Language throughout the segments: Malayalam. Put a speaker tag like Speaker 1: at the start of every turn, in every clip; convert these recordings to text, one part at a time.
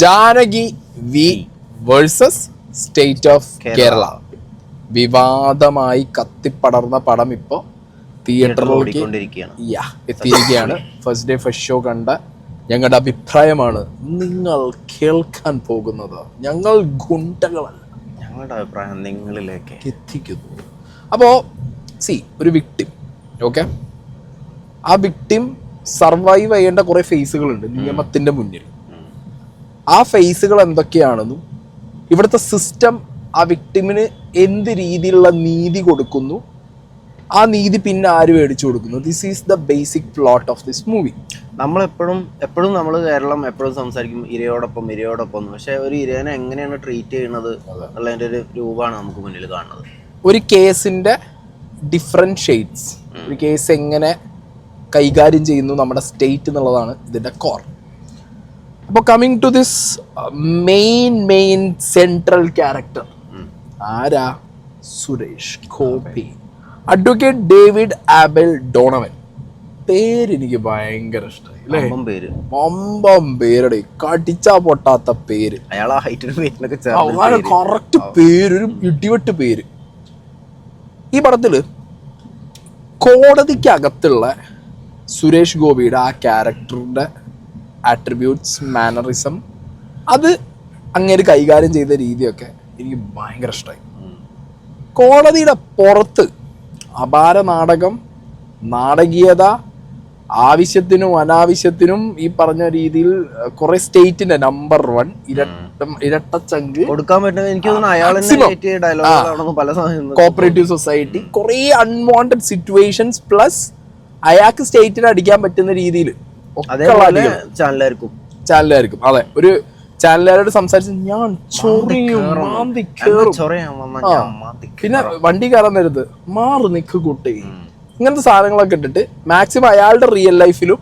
Speaker 1: Janaki V versus State of Kerala. വിവാദമായി കത്തിപ്പടർന്ന പടം ഇപ്പോ തിയേറ്ററിലേക്ക് എത്തിയിരിക്കുകയാണ്. ഫസ്റ്റ് ഡേ ഫസ്റ്റ് ഷോ കണ്ട ഞങ്ങളുടെ അഭിപ്രായമാണ് നിങ്ങൾ കേൾക്കാൻ പോകുന്നത്. ഞങ്ങൾ ഗുണ്ടകളല്ല,
Speaker 2: ഞങ്ങളുടെ അഭിപ്രായം നിങ്ങളിലേക്ക്
Speaker 1: എത്തിക്കുന്നു. അപ്പോ ഒരു വിക്ടിം, ഓക്കെ, ആ വിക്ടിം സർവൈവ് ചെയ്യേണ്ട കുറെ ഫേസുകളുണ്ട് നിയമത്തിന്റെ മുന്നിൽ. ആ ഫേസുകൾ എന്തൊക്കെയാണെന്നും ഇവിടുത്തെ സിസ്റ്റം ആ വിക്ടിമിന് എന്ത് രീതിയിലുള്ള നീതി കൊടുക്കുന്നു, ആ നീതി പിന്നെ ആര് മേടിച്ചു കൊടുക്കുന്നു. This is the basic plot of this movie.
Speaker 2: എപ്പോഴും നമ്മൾ കേരളം എപ്പോഴും സംസാരിക്കും ഇരയോടൊപ്പം. പക്ഷെ ഒരു ഇരേനെ എങ്ങനെയാണ് ട്രീറ്റ് ചെയ്യുന്നത് എന്നുള്ളതിന്റെ ഒരു രൂപമാണ് നമുക്ക് മുന്നിൽ കാണുന്നത്.
Speaker 1: ഒരു കേസിന്റെ ഡിഫറെന്റ് ഷെയ്ഡ്സ്, ഒരു കേസ് എങ്ങനെ കൈകാര്യം ചെയ്യുന്നു നമ്മുടെ സ്റ്റേറ്റ് എന്നുള്ളതാണ് ഇതിന്റെ കോർ. അപ്പോൾ coming to this main central character ആരാ? Suresh Gopi, advocate David Abel Donovan. പേരെനിക്ക് ഭയങ്കര ഇഷ്ടമായി. വമ്പം പേരുടെ കടിച്ചാ പൊട്ടാത്ത പേര്. കറക്റ്റ് പേര്, ഒരു ഇടിവെട്ട് പേര്. ഈ പടത്തില് കോടതിക്കകത്തുള്ള സുരേഷ് ഗോപിയുടെ ആ ക്യാരക്ടറിന്റെ ആട്രിബ്യൂട്ട്സ്, മാനറിസം, അത് അങ്ങേര് കൈകാര്യം ചെയ്ത രീതിയൊക്കെ എനിക്ക് ഭയങ്കര ഇഷ്ടമായി. കോടതിയുടെ പുറത്ത് അപാര നാടകം, നാടകീയത, ആവശ്യത്തിനും അനാവശ്യത്തിനും ഈ പറഞ്ഞ രീതിയിൽ കുറെ സ്റ്റേറ്റിന്റെ നമ്പർ 1 ഇരട്ടച്ചങ്ക്
Speaker 2: കൊടുക്കാൻ പറ്റും.
Speaker 1: കോപ്പറേറ്റീവ് സൊസൈറ്റി, കുറെ അൺവാണ്ടഡ് സിറ്റുവേഷൻസ്, പ്ലസ് അയാൾക്ക് സ്റ്റേറ്റിന് അടിക്കാൻ പറ്റുന്ന രീതിയിൽ ചാനലായിരിക്കും. അതെ, ഒരു ചാനലുകാരോട് സംസാരിച്ച് ഞാൻ പിന്നെ വണ്ടി കയറാൻ നേരത്ത് മാറി നിക്ക് കുട്ടി, ഇങ്ങനത്തെ സാധനങ്ങളൊക്കെ ഇട്ടിട്ട് മാക്സിമം അയാളുടെ റിയൽ ലൈഫിലും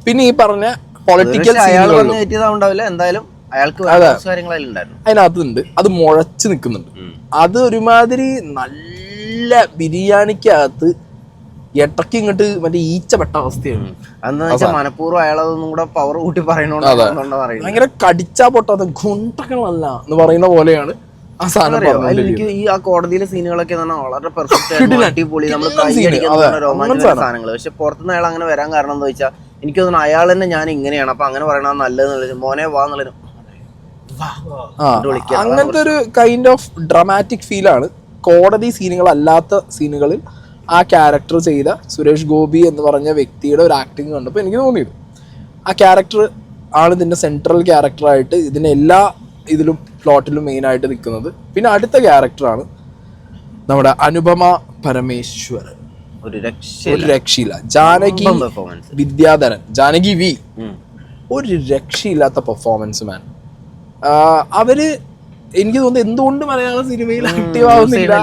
Speaker 1: പിന്നെ ഈ പറഞ്ഞ പൊളിറ്റിക്കൽ അതിനകത്തുണ്ട്. അത് മുഴച്ചു നിൽക്കുന്നുണ്ട്. അത് ഒരുമാതിരി നല്ല ബിരിയാണിക്കകത്ത് എട്ടക്ക് ഇങ്ങോട്ട് മറ്റേ ഈച്ചപ്പെട്ട അവസ്ഥയാണ്.
Speaker 2: മനഃപൂർവ്വം അയാളതൊന്നും കൂടെ പവർ കൂട്ടി പറയണോണ്ട്
Speaker 1: ഭയങ്കര കടിച്ചാ പൊട്ടാത്ത ഗുണ്ടകളല്ല എന്ന് പറയുന്ന പോലെയാണ് ആ സാധനം.
Speaker 2: എനിക്ക് ഈ ആ കോടതിയിലെ സീനുകളൊക്കെ വളരെ പെർഫെക്റ്റ്, അടിപൊളി, നമ്മൾ സാധനങ്ങൾ. പക്ഷെ പുറത്തുനിന്ന് അയാൾ അങ്ങനെ വരാൻ കാരണം എന്താ വെച്ചാൽ എനിക്ക് തോന്നുന്നു അയാൾ തന്നെ ഞാൻ ഇങ്ങനെയാണ്, അപ്പൊ അങ്ങനെ പറയണ നല്ലത്, മോനെ വാ എന്നുള്ളത്
Speaker 1: അങ്ങനത്തെ ഒരു കൈൻഡ് ഓഫ് ഡ്രാമാറ്റിക് ഫീലാണ് കോടതി സീനുകളല്ലാത്ത സീനുകളിൽ ആ ക്യാരക്ടർ ചെയ്ത സുരേഷ് ഗോപി എന്ന് പറഞ്ഞ വ്യക്തിയുടെ ഒരു ആക്ടിങ് കണ്ടപ്പോൾ എനിക്ക് തോന്നിയത് ആ ക്യാരക്ടർ ആണ് ഇതിന്റെ സെൻട്രൽ ക്യാരക്ടറായിട്ട് ഇതിന് എല്ലാ ഇതിലും പ്ലോട്ടിലും മെയിൻ ആയിട്ട് നിൽക്കുന്നത്. പിന്നെ അടുത്ത ക്യാരക്ടറാണ് നമ്മുടെ അനുപമ പരമേശ്വരൻ. ഒരു രക്ഷയില്ല. ജാനകി വിദ്യാധരൻ, ജാനകി വി, ഒരു രക്ഷയില്ലാത്ത പെർഫോമൻസ് മാൻ. അവര് എനിക്ക് തോന്നുന്നു എന്തുകൊണ്ട് മലയാള സിനിമയിൽ ആക്റ്റീവ് ആവുന്നില്ല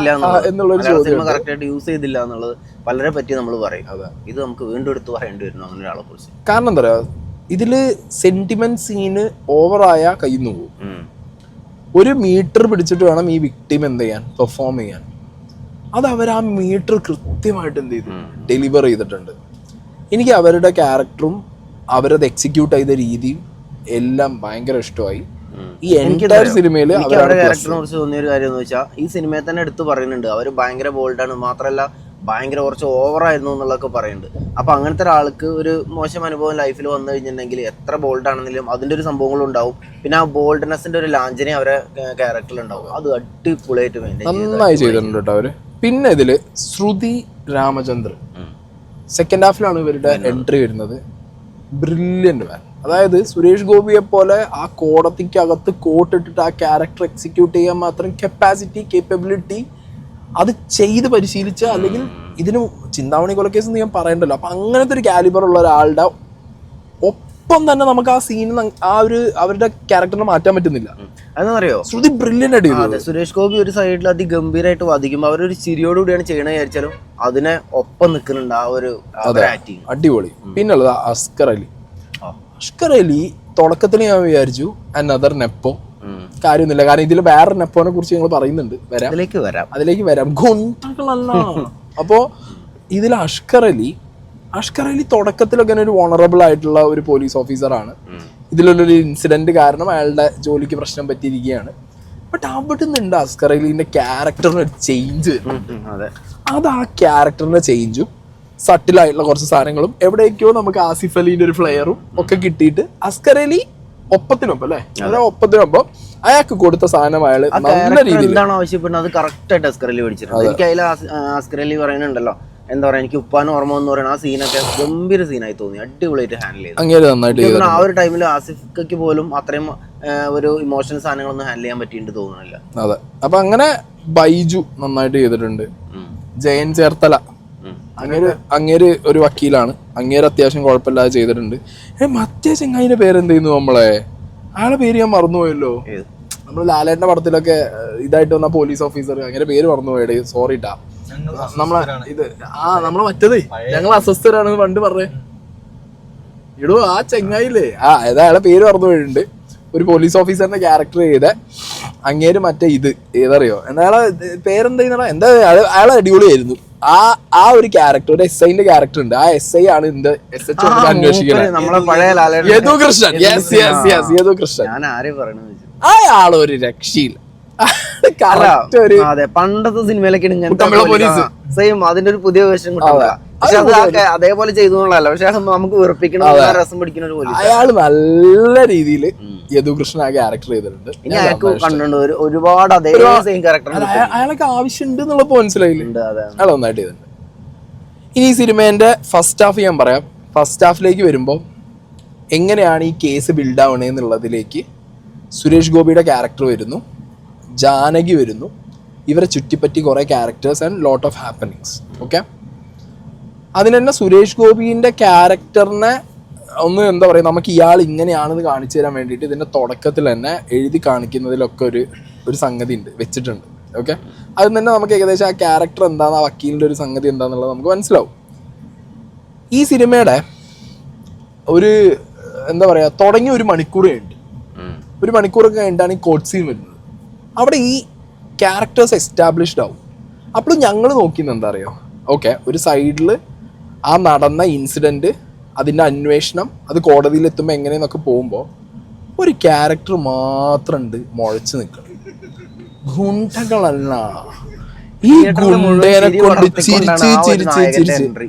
Speaker 1: എന്നുള്ളൊരു ചോദ്യം.
Speaker 2: കറക്റ്റായിട്ട് യൂസ് ചെയ്തില്ല എന്നുള്ളത് പലരെ പറ്റി നമ്മൾ പറയും. ഇത് നമുക്ക് വീണ്ടും എടുത്ത് പറയേണ്ടി വരുന്നു അങ്ങനെ ഒരാളെ കുറിച്ച്.
Speaker 1: കാരണം എന്താ പറയാ, ഇതില് സെന്റിമെന്റ് സീന് ഓവറായ കയ്യിന്ന് പോകും. ഒരു മീറ്റർ പിടിച്ചിട്ട് വേണം ഈ വിക്ടിം എന്ത് ചെയ്യാൻ, പെർഫോം ചെയ്യാൻ. അത് അവർ ആ മീറ്റർ കൃത്യമായിട്ട് എന്ത് ചെയ്തു, ഡെലിവർ ചെയ്തിട്ടുണ്ട്. എനിക്ക് അവരുടെ ക്യാരക്ടറും അവരത് എക്സിക്യൂട്ട് ചെയ്ത രീതിയും എല്ലാം ഭയങ്കര ഇഷ്ടമായി. ഈ എൻറ്റയർ സിനിമയിൽ
Speaker 2: അവരുടെ ക്യാരക്ടറിനെ കുറിച്ച് തോന്നിയ ഒരു കാര്യം എന്ന് വെച്ചാൽ ഈ സിനിമയിൽ തന്നെ എടുത്ത് പറയുന്നുണ്ട്, അവർ ഭയങ്കര ബോൾഡാണ്, മാത്രമല്ല ഭയങ്കര കുറച്ച് ഓവറായിരുന്നു എന്നുള്ളതൊക്കെ പറയുന്നുണ്ട്. അപ്പൊ അങ്ങനത്തെ ഒരാൾക്ക് ഒരു മോശം അനുഭവം ലൈഫിൽ വന്നു കഴിഞ്ഞിട്ടുണ്ടെങ്കിൽ എത്ര ബോൾഡാണെങ്കിലും അതിന്റെ ഒരു സംഭവങ്ങളും ഉണ്ടാവും. പിന്നെ ആ ബോൾഡ്നെസിന്റെ ഒരു ലാഞ്ചനെ അവരെ ക്യാരക്ടറിൽ ഉണ്ടാവും. അത് അടിപൊളിയായിട്ട്
Speaker 1: നന്നായി ചെയ്തിട്ടുണ്ട് കേട്ടോ അവര്. പിന്നെ ഇതില് ശ്രുതി രാമചന്ദ്രൻ സെക്കൻഡ് ഹാഫിലാണ് ഇവരുടെ എൻട്രി വരുന്നത്. ബ്രില്യന്റ് മാൻ. അതായത് സുരേഷ് ഗോപിയെ പോലെ ആ കോടതിക്കകത്ത് കോട്ടിട്ടിട്ട് ആ ക്യാരക്ടർ എക്സിക്യൂട്ട് ചെയ്യാൻ മാത്രം കപ്പാസിറ്റി, കേപ്പബിലിറ്റി, അത് ചെയ്ത് പരിശീലിച്ച, അല്ലെങ്കിൽ ഇതിന് ചിന്താമണി കൊലക്കേസ് ഞാൻ പറയണ്ടല്ലോ. അപ്പൊ അങ്ങനത്തെ ഒരു കാലിബർ ഉള്ള ഒരാളുടെ ഒപ്പം തന്നെ നമുക്ക് ആ സീൻ ആ ഒരു അവരുടെ ക്യാരക്ടറിനെ മാറ്റാൻ പറ്റുന്നില്ല.
Speaker 2: അതെന്നറിയോ,
Speaker 1: ശ്രുതി ബ്രില്യന്റ് ആയിട്ട്.
Speaker 2: സുരേഷ് ഗോപി ഒരു സൈഡിൽ അതിഗംഭീരമായിട്ട് വാദിക്കുമ്പോൾ അവരൊരു ചിരിയോടുകൂടിയാണ് ചെയ്യണ വിചാരിച്ചാലും അതിനെ ഒപ്പം നിൽക്കുന്നുണ്ട് ആ ഒരു ആക്ടിങ്.
Speaker 1: അടിപൊളി. പിന്നുള്ളത് അസ്കർ അലി. തുടക്കത്തിൽ ഞാൻ വിചാരിച്ചു അനദർ നെപ്പോ, കാര്യമൊന്നുമില്ല. കാരണം ഇതിൽ വേറെ നെപ്പോനെ കുറിച്ച് ഞങ്ങൾ പറയുന്നുണ്ട്, അതിലേക്ക് വരാം. ഗുണ്ടകളല്ല. അപ്പോ ഇതിൽ അഷ്കർ അലി തുടക്കത്തിലൊക്കെ ഒരു വോണറബിൾ ആയിട്ടുള്ള ഒരു പോലീസ് ഓഫീസറാണ്. ഇതിലൊരു ഇൻസിഡന്റ് കാരണം അയാളുടെ ജോലിക്ക് പ്രശ്നം പറ്റിയിരിക്കുകയാണ്. ബട്ട് അവിടെ നിന്നുണ്ട് അസ്കർ അലീന്റെ ക്യാരക്ടറിന് ഒരു ചേഞ്ച്. അത് ആ ക്യാരക്ടറിന്റെ ചേഞ്ചും സട്ടിലായിട്ടുള്ള കുറച്ച് സാധനങ്ങളും എവിടേക്കോ നമുക്ക് ആസിഫ് അലീന്റെ ഒരു ഫ്ലെയറും ഒക്കെ കിട്ടിയിട്ട് അസ്കർ അലി ഒപ്പത്തിനൊപ്പം അല്ലെ ഒപ്പത്തിനൊപ്പം അയാൾക്ക് കൊടുത്ത സാധനം അയാൾ നല്ല രീതിയിൽ
Speaker 2: എന്താണ് ആവശ്യപ്പെടുന്നത് അത് കറക്റ്റ് ആയിട്ട് അസ്കർ അലി പഠിച്ചിട്ടുണ്ട്. എനിക്ക് അതിൽ അസ്കർ അലി പറയുന്നുണ്ടല്ലോ, എന്താ പറയാ, എനിക്ക് ഉപ്പാനും ഓർമ്മ എന്ന് പറയുന്ന ആ സീനൊക്കെ ഗംഭീര സീനായി തോന്നി, അടിപൊളിയായിട്ട് ഹാൻഡിൽ ചെയ്തു.
Speaker 1: അങ്ങനെ നന്നായിട്ട്
Speaker 2: ആ ഒരു ടൈമിൽ ആസിഫ്ക്ക് പോലും അത്രയും ഒരു ഇമോഷണൽ സാധനങ്ങളൊന്നും ഹാൻഡിൽ ചെയ്യാൻ പറ്റിയിട്ട് തോന്നുന്നില്ല.
Speaker 1: അതെ. അപ്പൊ അങ്ങനെ ബൈജു നന്നായിട്ട് ചെയ്തിട്ടുണ്ട്. ജയൻ ചേർത്തല അങ്ങേര് ഒരു വക്കീലാണ്, അങ്ങേര് അത്യാവശ്യം കുഴപ്പമില്ലാതെ ചെയ്തിട്ടുണ്ട്. മറ്റേ ചെങ്ങായിന്റെ പേരെന്തെയ്യുന്നു നമ്മളെ, അയാളെ പേര് ഞാൻ മറന്നുപോയല്ലോ. നമ്മൾ ലാലേട്ടന്റെ പടത്തിലൊക്കെ ഇതായിട്ട് വന്ന പോലീസ് ഓഫീസർ, അങ്ങനെ പേര് മറന്നുപോയത്, സോറിട്ടാ. നമ്മളെ ഇത് നമ്മളെ മറ്റേത് ഞങ്ങൾ അസ്വസ്ഥരാണ് പണ്ട് പറഞ്ഞേ. ഇടോ ആ ചെങ്ങായില്ലേ, അയാളെ പേര് മറന്നുപോയിട്ടുണ്ട്. ഒരു പോലീസ് ഓഫീസറിന്റെ ക്യാരക്ടർ ചെയ്ത അങ്ങേര് മറ്റേ ഇത് ഏതറിയോ, അയാളെ പേരെന്താ, എന്താ അയാളെ അടിപൊളിയായിരുന്നു. ആ ഒരു ക്യാരക്ടർ, ഒരു എസ് ഐന്റെ ക്യാരക്ടർ ഉണ്ട്. ആ എസ് ഐ ആണ് ഇതിന്റെ SHO അന്വേഷിക്കുന്നത്. യദുകൃഷ്ണൻ. യദുകൃഷ്ണൻ അയാളൊരു രക്ഷയില്ല.
Speaker 2: അതെ, പണ്ടത്തെ സിനിമയിലൊക്കെ സെയിം അതിന്റെ ഒരു പുതിയ വേർഷൻ അതേപോലെ ചെയ്തുകൊള്ളല്ല, പക്ഷെ നമുക്ക് വെറുപ്പിക്കണം, രസം പിടിക്കുന്ന ഒരു പോലീസ്.
Speaker 1: അയാള് നല്ല രീതിയിൽ യദുകൃഷ്ണൻ ആ ക്യാരക്ടർ ചെയ്തിട്ടുണ്ട്.
Speaker 2: കണ്ടിട്ടുണ്ട് ഒരുപാട് അതേ സെയിം ക്യാരക്ടർ
Speaker 1: അയാളൊക്കെ ആവശ്യമുണ്ട് എന്നുള്ളപ്പോ മനസ്സിലായില്ല. അയാൾ നന്നായിട്ട് ചെയ്തിട്ടുണ്ട്. ഇനി ഈ സിനിമേന്റെ ഫസ്റ്റ് ഹാഫ് ഞാൻ പറയാം. ഫസ്റ്റ് ഹാഫിലേക്ക് വരുമ്പോൾ എങ്ങനെയാണ് ഈ കേസ് ബിൽഡ് ആവണേന്നുള്ളതിലേക്ക് സുരേഷ് ഗോപിയുടെ ക്യാരക്ടർ വരുന്നു, ജാനകി വരുന്നു, ഇവരെ ചുറ്റിപ്പറ്റി കുറെ characters and lot of happenings. Okay, അതിന് തന്നെ സുരേഷ് ഗോപിന്റെ ക്യാരക്ടറിനെ ഒന്ന് എന്താ പറയുക, നമുക്ക് ഇയാൾ ഇങ്ങനെയാണെന്ന് കാണിച്ചു തരാൻ വേണ്ടിയിട്ട് ഇതിന്റെ തുടക്കത്തിൽ തന്നെ എഴുതി കാണിക്കുന്നതിലൊക്കെ ഒരു സംഗതി ഉണ്ട്, വെച്ചിട്ടുണ്ട്. ഓക്കെ, അതിൽ തന്നെ നമുക്ക് ഏകദേശം ആ ക്യാരക്ടർ എന്താന്ന്, ആ വക്കീലിന്റെ ഒരു സംഗതി എന്താന്നുള്ളത് നമുക്ക് മനസ്സിലാവും. ഈ സിനിമയുടെ ഒരു എന്താ പറയാ, തുടങ്ങി ഒരു മണിക്കൂർ കഴിഞ്ഞിട്ട്, ഒരു മണിക്കൂറൊക്കെ കഴിഞ്ഞിട്ടാണ് ഈ കോർട്ട് സീൻ വരുന്നത്. അവിടെ ഈ ക്യാരക്ടേഴ്സ് എസ്റ്റാബ്ലിഷ്ഡ് ആവും. അപ്പോഴും ഞങ്ങൾ നോക്കിയെന്ന് എന്താ അറിയോ, ഓക്കെ, ഒരു സൈഡിൽ ആ നടന്ന ഇൻസിഡൻറ്റ്, അതിൻ്റെ അന്വേഷണം, അത് കോടതിയിൽ എത്തുമ്പോൾ എങ്ങനെയെന്നൊക്കെ പോകുമ്പോൾ ഒരു ക്യാരക്ടർ മാത്രം ഉണ്ട് മുഴച്ച് നിൽക്കണം. ഗുണ്ടകളല്ല, ഈ ഗുണ്ടേനെ കൊണ്ട് ചിരിച്ച്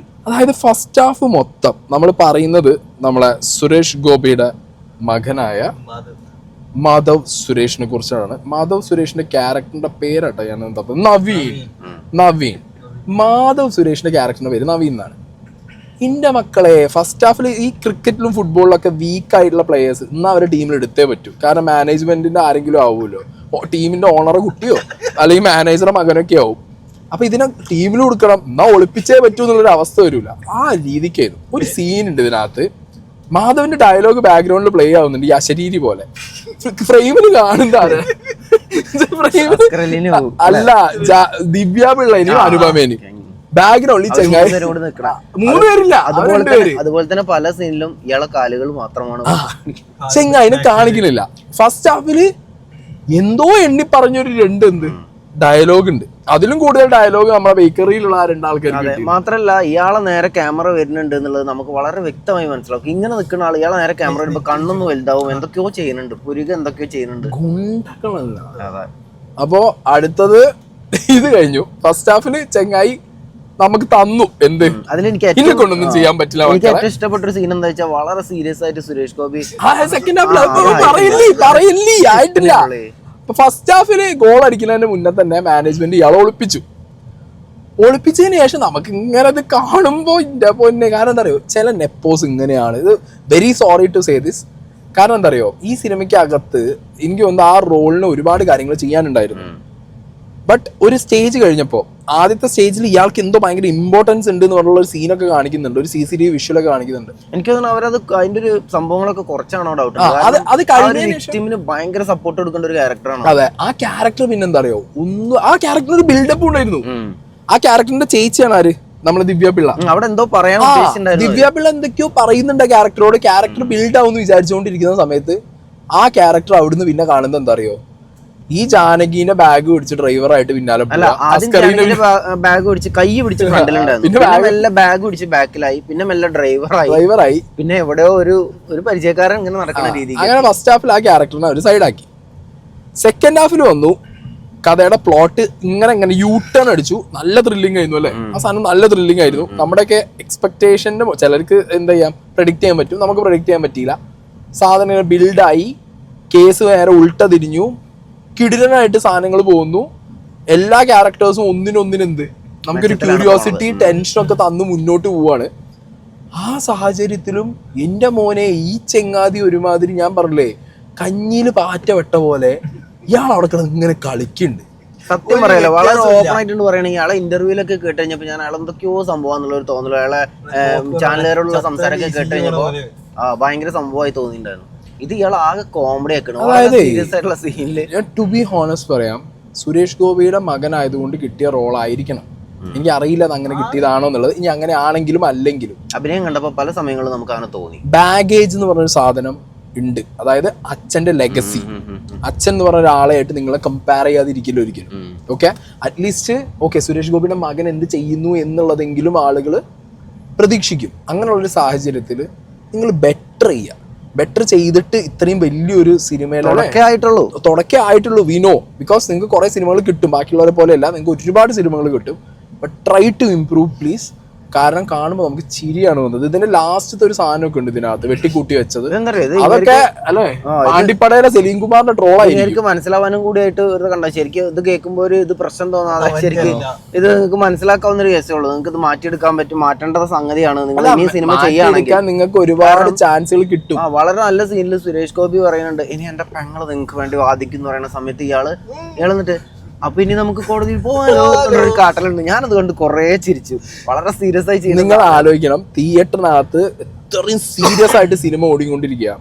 Speaker 1: അതായത് ഫസ്റ്റ് ഹാഫ് മൊത്തം നമ്മൾ പറയുന്നത് നമ്മളെ സുരേഷ് ഗോപിയുടെ മകനായ മാധവ് സുരേഷിനെ കുറിച്ചാണ്. മാധവ് സുരേഷിന്റെ ക്യാരക്ടറിന്റെ പേരാട്ടോ ഞാൻ എന്താ, നവീൻ. മാധവ് സുരേഷിന്റെ ക്യാരക്ടറിന്റെ പേര് നവീൻ എന്നാണ്. ഇന്റെ മക്കളെ, ഫസ്റ്റ് ഹാഫിൽ ഈ ക്രിക്കറ്റിലും ഫുട്ബോളിലൊക്കെ വീക്ക് ആയിട്ടുള്ള പ്ലേയേഴ്സ് ഇന്ന് അവരെ ടീമിൽ എടുത്തേ പറ്റൂ. കാരണം മാനേജ്മെന്റിന്റെ ആരെങ്കിലും ആവുമല്ലോ, ടീമിന്റെ ഓണറെ കുട്ടിയോ അല്ലെങ്കിൽ മാനേജറെ മകനൊക്കെ ആവും. അപ്പൊ ഇതിനെ ടീമിൽ കൊടുക്കണം, എന്നാ ഒളിപ്പിച്ചേ പറ്റൂ എന്നുള്ളൊരു അവസ്ഥ വരില്ല. ആ രീതിക്കായിരുന്നു. ഒരു സീൻ ഉണ്ട് ഇതിനകത്ത്, മാധവന്റെ ഡയലോഗ് ബാക്ക്ഗ്രൗണ്ടിൽ പ്ലേ ആവുന്നുണ്ട്, ഈ അശരീരി പോലെ. ഫ്രെയിമിൽ കാണുന്നതാണ്, അല്ല ദിവ്യ പിള്ളേനും അനുപമേനും ബാക്ക്ഗ്രൗണ്ടിൽ ചെങ്ങായി 3 പേരില്ല.
Speaker 2: അതുപോലെ തന്നെ പല സീനിലും ഇയാളെ കാലുകൾ മാത്രമാണ്
Speaker 1: ചെങ്ങായിനെ കാണിക്കുന്നില്ല. ഫസ്റ്റ് ഹാഫില് എന്തോ എണ്ണി പറഞ്ഞൊരു 2 ഡയലോഗ് ഉണ്ട്. അതിലും കൂടുതൽ ഡയലോഗ് നമ്മളെ ബേക്കറിയിലുള്ള ആ 2 ആൾക്കാർ.
Speaker 2: മാത്രല്ല ഇയാളെ നേരെ ക്യാമറ വരുന്നുണ്ട് എന്നുള്ളത് നമുക്ക് വളരെ വ്യക്തമായി മനസ്സിലാവും. ഇങ്ങനെ നിൽക്കുന്ന ആൾ ഇയാളെ നേരെ ക്യാമറ വരുമ്പോ കണ്ണൊന്നും വലുതാവും, എന്തൊക്കെയോ ചെയ്യുന്നുണ്ട്, പുരുക എന്തൊക്കെയോ ചെയ്യുന്നുണ്ട്.
Speaker 1: അപ്പോ അടുത്തത് ഇത് കഴിഞ്ഞു. ഫസ്റ്റ് ഹാഫില് ചെങ്ങായി നമുക്ക് തന്നു എന്ത്, അതിലെനിക്ക് കൊണ്ടൊന്നും ചെയ്യാൻ പറ്റില്ല.
Speaker 2: എനിക്ക് ഏറ്റവും ഇഷ്ടപ്പെട്ട ഒരു സീൻ എന്താ വെച്ചാൽ, വളരെ സീരിയസ് ആയിട്ട് സുരേഷ് ഗോപി
Speaker 1: സെക്കൻഡ് ഹാഫിൽ ആയിട്ടില്ല. ഫസ്റ്റ് ഹാഫില് ഗോൾ അടിക്കുന്നതിന് മുന്നേ തന്നെ മാനേജ്മെന്റ് ഇയാളെ ഒളിപ്പിച്ചതിന് ശേഷം നമുക്ക് ഇങ്ങനെ അത് കാണുമ്പോ ഇന്റെ പൊന്നെ. കാരണം എന്താ അറിയോ, ചില നെപ്പോസ് ഇങ്ങനെയാണ്. ഇത് very sorry to say this. കാരണം എന്താ അറിയോ, ഈ സിനിമയ്ക്ക് അകത്ത് എനിക്ക് തോന്നുന്നു ആ റോളിന് ഒരുപാട് കാര്യങ്ങൾ ചെയ്യാനുണ്ടായിരുന്നു. ബട്ട് ഒരു സ്റ്റേജ് കഴിഞ്ഞപ്പോൾ, ആദ്യത്തെ സ്റ്റേജിൽ ഇയാൾക്ക് എന്തോ ഭയങ്കര ഇമ്പോർട്ടൻസ് ഉണ്ട് എന്ന് പറഞ്ഞുള്ള ഒരു സീനൊക്കെ കാണിക്കുന്നുണ്ട്, ഒരു CCTV വിഷ്വലൊക്കെ കാണിക്കുന്നുണ്ട്.
Speaker 2: എനിക്ക് തോന്നുന്നു അവരത് അതിന്റെ ഒരു സംഭവങ്ങളൊക്കെ കുറച്ചാണോ ഡൗട്ട്.
Speaker 1: അത്
Speaker 2: ടീമിന് ഭയങ്കര സപ്പോർട്ട് കൊടുക്കേണ്ട ഒരു ക്യാരക്ടറാണ്.
Speaker 1: അതെ, ആ ക്യാരക്ടർ പിന്നെന്താ അറിയോ, ആ ക്യാരക്ടറിന് ഒരു ബിൽഡപ്പ് ഉണ്ടായിരുന്നു. ആ ക്യാരക്ടറിന്റെ ചേച്ചിയാണ് ആര്, നമ്മളെ ദിവ്യ പിള്ള.
Speaker 2: അവിടെ എന്തോ പറയാൻ
Speaker 1: ദിവ്യ പിള്ള എന്തൊക്കെയോ പറയുന്നുണ്ട് ആ ക്യാരക്ടറോട്. ക്യാരക്ടർ ബിൽഡ് ആവുമെന്ന് വിചാരിച്ചുകൊണ്ടിരിക്കുന്ന സമയത്ത് ആ ക്യാരക്ടർ അവിടുന്ന് പിന്നെ കാണുന്നത് എന്താ അറിയോ, ഈ ജാനകീന്റെ ബാഗ് പിടിച്ച് ഡ്രൈവറായിട്ട് പിന്നാലെ
Speaker 2: ബാഗ് പിടിച്ച് കൈ പിടിച്ച് ഫ്രണ്ടിലുണ്ടായിരുന്നു, മെല്ലെ ബാഗ് പിടിച്ച് ബാക്കിലായി, പിന്നെ മെല്ലെ ഡ്രൈവറായി, പിന്നെ എവിടെയോ ഒരു പരിചയക്കാരൻ ഇങ്ങനെ നടക്കുന്ന രീതി.
Speaker 1: അങ്ങനെ ഫസ്റ്റ് ഹാഫിൽ ആ ക്യാരക്ടറിനെ അവർ സൈഡാക്കി. സെക്കൻഡ് ഹാഫിൽ വന്നു, കഥയുടെ പ്ലോട്ട് ഇങ്ങനെ യൂ ടേൺ അടിച്ചു. നല്ല ത്രില്ലിംഗ് ആയിരുന്നു അല്ലെ, ആ സാധനം നല്ല ത്രില്ലിംഗ് ആയിരുന്നു. നമ്മുടെയൊക്കെ എക്സ്പെക്ടേഷന്റെ ചിലർക്ക് എന്താ ചെയ്യാം, പ്രഡിക്റ്റ് ചെയ്യാൻ പറ്റും, നമുക്ക് പ്രഡിക്റ്റ് ചെയ്യാൻ പറ്റിയില്ല. സാധനങ്ങൾ ബിൽഡായി, കേസ് നേരെ ഉൾട്ട തിരിഞ്ഞു, കിടിലനായിട്ട് സാധനങ്ങൾ പോകുന്നു. എല്ലാ ക്യാരക്ടേഴ്സും ഒന്നിനൊന്നിനെന്ത് നമുക്കൊരു ക്യൂരിയോസിറ്റി ടെൻഷനൊക്കെ തന്നു മുന്നോട്ട് പോവാണ്. ആ സാഹചര്യത്തിലും എന്റെ മോനെ ഈ ചെങ്ങാതി ഒരുമാതിരി, ഞാൻ പറഞ്ഞില്ലേ കഞ്ഞിയില് പാറ്റ വെട്ട പോലെ ഇയാൾ അവിടെ കിടന്ന് ഇങ്ങനെ കളിക്കുന്നുണ്ട്.
Speaker 2: സത്യം പറയല്ലോ, വളരെ ഓപ്പൺ ആയിട്ട് പറയണെങ്കിൽ ഇയാളെ ഇന്റർവ്യൂലൊക്കെ കേട്ട് കഴിഞ്ഞപ്പോ ഞാൻ അയാൾ എന്തൊക്കെയോ സംഭവം എന്നുള്ള തോന്നലോ, അയാളെ ചാനലുകാരോടുള്ള സംസാരമൊക്കെ കേട്ട് കഴിഞ്ഞപ്പോ ഭയങ്കര സംഭവമായി തോന്നിയിട്ടുണ്ടായിരുന്നു. ഇത് ഇയാൾ ആകെ കോമഡി ആക്കണം. സീരിയസ് ആയിട്ടുള്ള സീനില്
Speaker 1: ഞാൻ ടു ബി ഹോണസ്റ്റ് പറയാം, സുരേഷ് ഗോപിയുടെ മകനായതുകൊണ്ട് കിട്ടിയ റോൾ ആയിരിക്കണം. എനിക്ക് അറിയില്ല അത് അങ്ങനെ കിട്ടിയതാണോ എന്നുള്ളത്. ഇനി അങ്ങനെ ആണെങ്കിലും അല്ലെങ്കിലും
Speaker 2: അഭിനയം കണ്ടപ്പോ പല സമയങ്ങളും നമുക്ക് അങ്ങനെ തോന്നി.
Speaker 1: ബാഗേജ് എന്ന് പറഞ്ഞൊരു സാധനം ഉണ്ട്, അതായത് അച്ഛന്റെ ലെഗസി. അച്ഛൻ എന്ന് പറഞ്ഞ ഒരാളായിട്ട് നിങ്ങളെ കമ്പയർ ചെയ്യാതിരിക്കില്ല ഒരിക്കലും. ഓക്കെ, അറ്റ്ലീസ്റ്റ് ഓക്കെ സുരേഷ് ഗോപിയുടെ മകൻ എന്ത് ചെയ്യുന്നു എന്നുള്ളതെങ്കിലും ആളുകൾ പ്രതീക്ഷിക്കും. അങ്ങനെയുള്ളൊരു സാഹചര്യത്തിൽ നിങ്ങൾ ബെറ്റർ ചെയ്തിട്ട് ഇത്രയും വലിയൊരു സിനിമയിലെ തുടക്കമായിട്ടുള്ളൂ. വി നോ, ബിക്കോസ് നിങ്ങൾക്ക് കുറെ സിനിമകൾ കിട്ടും, ബാക്കിയുള്ളവരെ പോലെയല്ല, നിങ്ങൾക്ക് ഒരുപാട് സിനിമകൾ കിട്ടും. But try to improve please. കാരണം കാണുമ്പോൾ നമുക്ക് ചിരിയാണ് വന്നത്. ഇതിന്റെ ലാസ്റ്റത്തെ ഒരു സാധനമൊക്കെ ഉണ്ട് ഇതിനകത്ത് വെട്ടിക്കൂട്ടി വെച്ചത്, അതൊക്കെ അല്ലേ പാണ്ടിപ്പടയിലെ സലീം കുമാറിന്റെ ട്രോളായി.
Speaker 2: എനിക്ക് മനസ്സിലാവാനും കൂടിയായിട്ട് കണ്ട. ശരിക്കും ഇത് കേൾക്കുമ്പോൾ ഒരു ഇത് പ്രശ്നം തോന്നാതെ ശരിക്കും ഇത് നിങ്ങൾക്ക് മനസ്സിലാക്കാവുന്ന ഒരു കേസേ ഉള്ളൂ. നിങ്ങൾക്ക് ഇത് മാറ്റിയെടുക്കാൻ പറ്റും, മാറ്റേണ്ട സംഗതിയാണ്. നിങ്ങൾ ഇനി സിനിമ ചെയ്യുകയാണെങ്കിൽ
Speaker 1: നിങ്ങൾക്ക് ഒരുപാട് ചാൻസുകൾ കിട്ടും.
Speaker 2: വളരെ നല്ല സീനിൽ സുരേഷ് ഗോപി പറയുന്നുണ്ട്, ഇനി എന്റെ പെങ്ങള് നിങ്ങൾക്ക് വേണ്ടി വാദിക്കും എന്ന് പറയുന്ന സമയത്ത് ഇയാള് എന്നിട്ട് അപ്പൊ ഇനി നമുക്ക് കോടതിയിൽ പോകാനോ ഒരു കാട്ടലുണ്ട്. ഞാനത് കണ്ട് കുറെ ചിരിച്ചു. വളരെ സീരിയസ് ആയി ചെയ്യുന്നത്.
Speaker 1: നിങ്ങൾ ആലോചിക്കണം, തിയേറ്ററിനകത്ത് എത്രയും സീരിയസ് ആയിട്ട് സിനിമ ഓടിക്കൊണ്ടിരിക്കുക.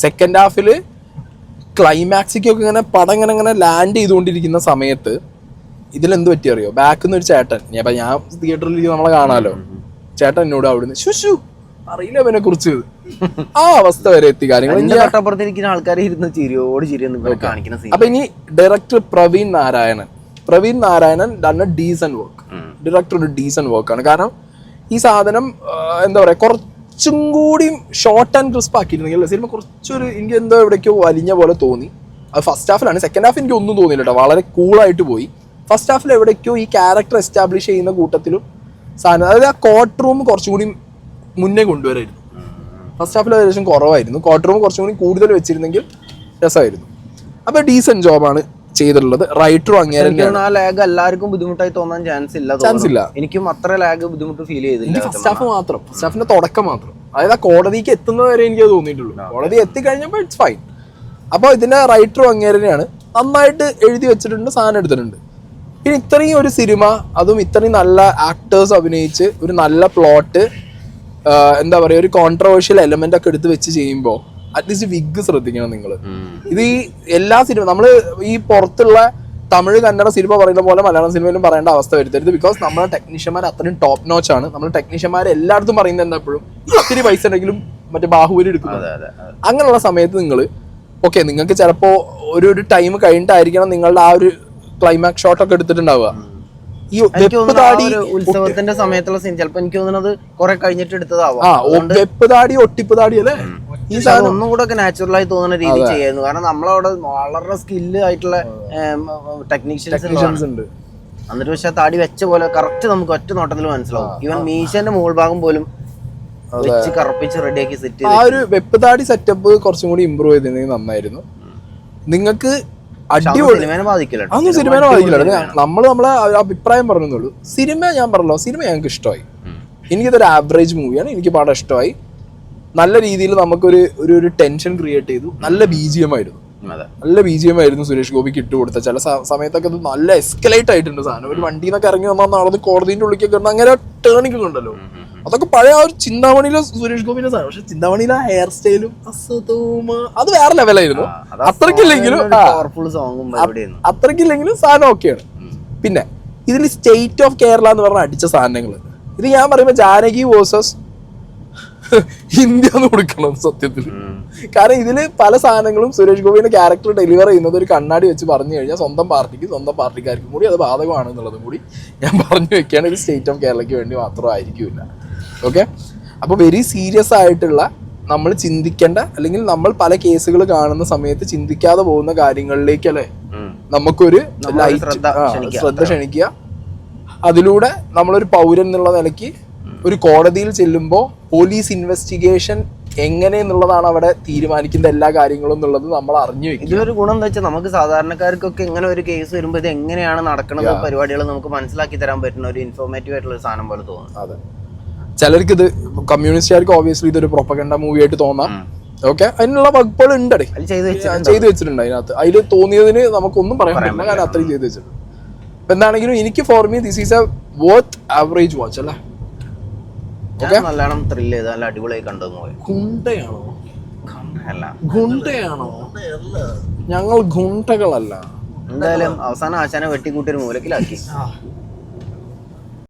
Speaker 1: സെക്കൻഡ് ഹാഫില് ക്ലൈമാക്സിക്കൊക്കെ ഇങ്ങനെ പടം ഇങ്ങനെ ലാൻഡ് ചെയ്തുകൊണ്ടിരിക്കുന്ന സമയത്ത് ഇതിലെന്ത് പറ്റി അറിയോ, ബാക്കിൽ നിന്ന് ഒരു ചേട്ടൻ, ഞാൻ തിയേറ്ററിൽ നമ്മളെ കാണാലോ, ചേട്ടൻ എന്നോട് അവിടുന്ന് ശുശു അറിയില്ല അവനെ കുറിച്ച്, ആ അവസ്ഥ വരെ എത്തി കാര്യങ്ങൾ.
Speaker 2: തൊട്ടപ്പുറത്തിരിക്കുന്ന ആൾക്കാരെ ഇരുന്ന് ചിരിയോട് ചിരി കാണിക്കുന്ന.
Speaker 1: അപ്പൊ ഇനി director Praveen Narayanan done A decent work. Director ഒരു ഡീസന്റ് വർക്കാണ്. കാരണം ഈ സാധനം എന്താ പറയാ, കുറച്ചും കൂടി ഷോർട്ട് ആൻഡ് ക്രിസ്പ് ആക്കിയിരുന്നെങ്കിൽ സിനിമ കുറച്ചൊരു എനിക്ക് എന്തോ എവിടേക്കോ വലിഞ്ഞ പോലെ തോന്നി. അത് ഫസ്റ്റ് ഹാഫിലാണ്. സെക്കൻഡ് ഹാഫ് എനിക്ക് ഒന്നും തോന്നിയില്ല കേട്ടോ, വളരെ കൂളായിട്ട് പോയി. ഫസ്റ്റ് ഹാഫിൽ എവിടേക്കോ ഈ ക്യാരക്ടർ എസ്റ്റാബ്ലിഷ് ചെയ്യുന്ന കൂട്ടത്തിലും സാധനം, അതായത് ആ കോർട്ട് റൂം കുറച്ചും കൂടി മുന്നേ കൊണ്ടുവരായിരുന്നു. ഫസ്റ്റ് ഹാഫിൽ ഏകദേശം കുറവായിരുന്നു. കോർട്ട് റൂം കുറച്ചും കൂടി കൂടുതൽ വെച്ചിരുന്നെങ്കിൽ രസമായിരുന്നു. അപ്പൊ ഡീസന്റ് ജോബാണ് ചെയ്തിട്ടുള്ളത്. റൈറ്ററും അങ്ങനെ
Speaker 2: ആ ലാഗ് എല്ലാവർക്കും ബുദ്ധിമുട്ടായി തോന്നാൻ ചാൻസ് ഇല്ല. എനിക്കും അത്ര ലാഗ് ബുദ്ധിമുട്ട് ഫീൽ ചെയ്തില്ല.
Speaker 1: ഫസ്റ്റ് ഹാഫ് മാത്രം, ഫസ്റ്റ് ഹാഫിന്റെ തുടക്കം മാത്രം, അതായത് ആ കോടതിക്ക് എത്തുന്നവരെ എനിക്ക് തോന്നിയിട്ടുള്ളൂ. കോടതി എത്തിക്കഴിഞ്ഞപ്പോൾ ഇറ്റ്സ് ഫൈൻ. അപ്പൊ ഇതിന്റെ റൈറ്ററും അങ്ങേരെയാണ് നന്നായിട്ട് എഴുതി വെച്ചിട്ടുണ്ട്, സാധനം എടുത്തിട്ടുണ്ട്. പിന്നെ ഇത്രയും ഒരു സിനിമ, അതും ഇത്രയും നല്ല ആക്ടേഴ്സ് അഭിനയിച്ച് ഒരു നല്ല പ്ലോട്ട്, എന്താ പറയുക, ഒരു കോൺട്രവേഴ്ഷ്യൽ എലമെന്റ് ഒക്കെ എടുത്ത് വെച്ച് ചെയ്യുമ്പോൾ അറ്റ്ലീസ്റ്റ് വിഗ് ശ്രദ്ധിക്കണം നിങ്ങൾ. ഇത് ഈ എല്ലാ സിനിമ നമ്മള് ഈ പുറത്തുള്ള തമിഴ് കന്നഡ സിനിമ പറയുന്ന പോലെ മലയാളം സിനിമയിലും പറയേണ്ട അവസ്ഥ വരുത്തരുത്. ബിക്കോസ് നമ്മളെ ടെക്നീഷ്യന്മാർ അത്രയും ടോപ്പ് നോച്ച് ആണ്. നമ്മൾ ടെക്നീഷ്യന്മാർ എല്ലായിടത്തും പറയുന്നത് എന്താ, എപ്പോഴും ഇത്തിരി പൈസ ഉണ്ടെങ്കിലും മറ്റേ ബാഹുബലി എടുക്കുന്നത്. അങ്ങനെയുള്ള സമയത്ത് നിങ്ങൾ ഓക്കെ, നിങ്ങൾക്ക് ചിലപ്പോ ഒരു ടൈം കഴിഞ്ഞിട്ടായിരിക്കണം നിങ്ങളുടെ ആ ഒരു ക്ലൈമാക്സ് ഷോട്ട് ഒക്കെ എടുത്തിട്ടുണ്ടാവുക. ഈ
Speaker 2: ഉത്സവത്തിന്റെ സമയത്തുള്ള സീൻ ചിലപ്പോ എനിക്ക് തോന്നുന്നത് കുറെ കഴിഞ്ഞിട്ട് എടുത്തതാവാം.
Speaker 1: വെപ്പ് താടി ഒട്ടിപ്പ് താടി അല്ലേ,
Speaker 2: ഈ സാധനം ഒന്നും കൂടെ ഒക്കെ നാച്ചുറൽ ആയി തോന്നുന്ന രീതി ചെയ്യായിരുന്നു. കാരണം നമ്മളവിടെ വളരെ സ്കില്ല് ആയിട്ടുള്ള ടെക്നീഷ്യൻസ് ഉണ്ട്. എന്നിട്ട് പക്ഷെ താടി വെച്ച പോലെ കറക്റ്റ് നമുക്ക് ഒറ്റ നോട്ടത്തിൽ മനസ്സിലാവും. ഈവൻ മീശന്റെ മുകൾ ഭാഗം പോലും വെച്ച് കറപ്പിച്ച് റെഡിയാക്കി സെറ്റ് ചെയ്ത്.
Speaker 1: ആ ഒരു വെപ്പ് താടി സെറ്റപ്പ് കുറച്ചും കൂടി ഇമ്പ്രൂവ് ചെയ്തിരുന്നെങ്കിൽ നന്നായിരുന്നു. നിങ്ങൾക്ക്
Speaker 2: സിനിമേനെ ബാധിക്കില്ല.
Speaker 1: അതൊന്നും സിനിമേനെ ബാധിക്കില്ല. നമ്മളെ അഭിപ്രായം പറഞ്ഞുള്ളൂ. സിനിമ ഞാൻ പറഞ്ഞല്ലോ, സിനിമ ഞങ്ങൾക്ക് ഇഷ്ടമായി. എനിക്കിതൊരു ആവറേജ് മൂവിയാണ്. എനിക്ക് പാടാൻ ഇഷ്ടമായി. നല്ല രീതിയിൽ നമുക്കൊരു ടെൻഷൻ ക്രിയേറ്റ് ചെയ്തു. നല്ല BGM ആയിരുന്നു സുരേഷ് ഗോപിക്ക് ഇട്ടുകൊടുത്ത. ചില സമയത്തൊക്കെ നല്ല എസ്കലേറ്റ് ആയിട്ടുണ്ട് സാധനം. ഒരു വണ്ടിയിൽ നിന്നൊക്കെ ഇറങ്ങി വന്നാൽ നടന്ന് കോടതിന്റെ ഉള്ളിലേക്ക് അങ്ങനെ ടേണിംഗ് ഉണ്ടല്ലോ. അതൊക്കെ പഴയ ആ ഒരു ചിന്താമണിയിലെ സുരേഷ് ഗോപിന്റെ സാധനം. പക്ഷെ ചിന്താമണിയിലെ ഹെയർ സ്റ്റൈലും അത് വേറെ ലെവലായിരുന്നു. അത്രക്കില്ലെങ്കിലും സാധനം ഓക്കെയാണ്. പിന്നെ ഇതിൽ സ്റ്റേറ്റ് ഓഫ് കേരള എന്ന് പറഞ്ഞ അടിച്ച സാധനങ്ങൾ, ഇത് ഞാൻ പറയുമ്പോ ജാനകി വേഴ്സസ് ഇന്ത്യ എന്ന് കൊടുക്കണം സത്യത്തിൽ. കാരണം ഇതില് പല സാധനങ്ങളും സുരേഷ് ഗോപിയുടെ ക്യാരക്ടർ ഡെലിവർ ചെയ്യുന്നത് ഒരു കണ്ണാടി വെച്ച് പറഞ്ഞു കഴിഞ്ഞാൽ സ്വന്തം പാർട്ടിക്കാർക്കും കൂടി അത് ബാധകമാണെന്നുള്ളതും കൂടി ഞാൻ പറഞ്ഞു വെക്കുകയാണ്. ഇത് സ്റ്റേറ്റ് ഓഫ് കേരളയ്ക്ക് വേണ്ടി മാത്രമായിരിക്കില്ല. ഓക്കെ, അപ്പോൾ വെരി സീരിയസ് ആയിട്ടുള്ള നമ്മൾ ചിന്തിക്കേണ്ട, അല്ലെങ്കിൽ നമ്മൾ പല കേസുകൾ കാണുന്ന സമയത്ത് ചിന്തിക്കാതെ പോകുന്ന കാര്യങ്ങളിലേക്കല്ലേ നമുക്കൊരു ശ്രദ്ധ ക്ഷണിക്കുക. അതിലൂടെ നമ്മളൊരു പൗരൻ എന്നുള്ള നിലയ്ക്ക് ഒരു കോടതിയിൽ ചെല്ലുമ്പോൾ പോലീസ് ഇൻവെസ്റ്റിഗേഷൻ എങ്ങനെയെന്നുള്ളതാണ് അവിടെ തീരുമാനിക്കുന്ന എല്ലാ കാര്യങ്ങളും എന്നുള്ളത് നമ്മൾ അറിഞ്ഞു വെക്കും.
Speaker 2: ഇതൊരു ഗുണം എന്താ വെച്ചാൽ നമുക്ക് സാധാരണക്കാർക്കൊക്കെ ഇങ്ങനെ ഒരു കേസ് വരുമ്പോൾ ഇത് എങ്ങനെയാണ് നടക്കുന്നത് പരിപാടികൾ നമുക്ക് മനസ്സിലാക്കി തരാൻ പറ്റുന്ന ഒരു ഇൻഫോർമേറ്റീവ് ആയിട്ടുള്ള ഒരു സാധനം പോലെ തോന്നുന്നു.
Speaker 1: അതെ, ചിലർക്ക് ഇത് കമ്മ്യൂണിസ്റ്റുകാർക്ക് ഓബിയസ്ലി ഇതൊരു പ്രൊപ്പഗണ്ട മൂവി ആയിട്ട് തോന്നാം. ഓക്കെ, അതിനുള്ള വകുപ്പുകൾ ഉണ്ടേ, ചെയ്തു വെച്ചിട്ടുണ്ട് അതിനകത്ത്. അതിൽ തോന്നിയതിന് നമുക്കൊന്നും പറയാൻ പറ്റില്ല, കാരണം അത്രയും ചെയ്തു വെച്ചിട്ടുണ്ട്. അപ്പൊ എന്താണെങ്കിലും എനിക്ക് for me this is A worth average watch അല്ലേ.
Speaker 2: നല്ലോണം ത്രില്ല് ചെയ്ത് നല്ല അടിപൊളിയായി കണ്ടു.
Speaker 1: ഗുണ്ടയാണോ? ഞങ്ങൾ ഗുണ്ടകളല്ല.
Speaker 2: എന്തായാലും അവസാനം ആശാനെ വെട്ടിക്കൂട്ടി ഒരു മൂലക്കിലാക്കി.